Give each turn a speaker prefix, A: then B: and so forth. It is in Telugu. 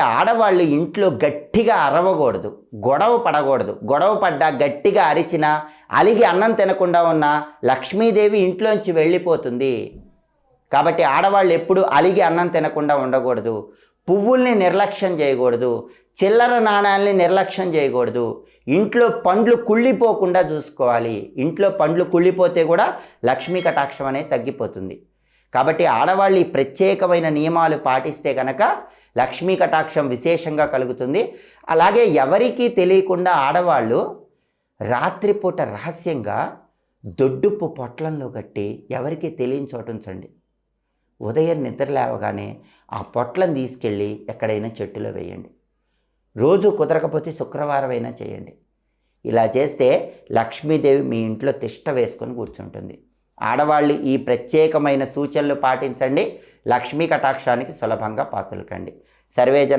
A: ఆడవాళ్ళు ఇంట్లో గట్టిగా అరవకూడదు, గొడవ పడకూడదు. గొడవ పడ్డా గట్టిగా అరిచినా, అలిగి అన్నం తినకుండా ఉన్న లక్ష్మీదేవి ఇంట్లోంచి వెళ్ళిపోతుంది. కాబట్టి ఆడవాళ్ళు ఎప్పుడు అలిగి అన్నం తినకుండా ఉండకూడదు. పువ్వుల్ని నిర్లక్ష్యం చేయకూడదు. చిల్లర నాణాలని నిర్లక్ష్యం చేయకూడదు. ఇంట్లో పండ్లు కుళ్ళిపోకుండా చూసుకోవాలి. ఇంట్లో పండ్లు కుళ్ళిపోతే కూడా లక్ష్మీ కటాక్షం అనేది తగ్గిపోతుంది. కాబట్టి ఆడవాళ్ళు ఈ ప్రత్యేకమైన నియమాలు పాటిస్తే కనుక లక్ష్మీ కటాక్షం విశేషంగా కలుగుతుంది. అలాగే ఎవరికీ తెలియకుండా ఆడవాళ్ళు రాత్రిపూట రహస్యంగా దొడ్డుప్పు పొట్లంలో కట్టి ఎవరికీ తెలియని చోట ఉంచండి. ఉదయం నిద్ర లేవగానే ఆ పొట్లను తీసుకెళ్ళి ఎక్కడైనా చెట్టులో వేయండి. రోజు కుదరకపోతే శుక్రవారం అయినా చేయండి. ఇలా చేస్తే లక్ష్మీదేవి మీ ఇంట్లో తిష్ట వేసుకొని కూర్చుంటుంది. ఆడవాళ్ళు ఈ ప్రత్యేకమైన సూచనలు పాటించండి. లక్ష్మీ కటాక్షానికి సులభంగా పాతులకండి. సర్వేజన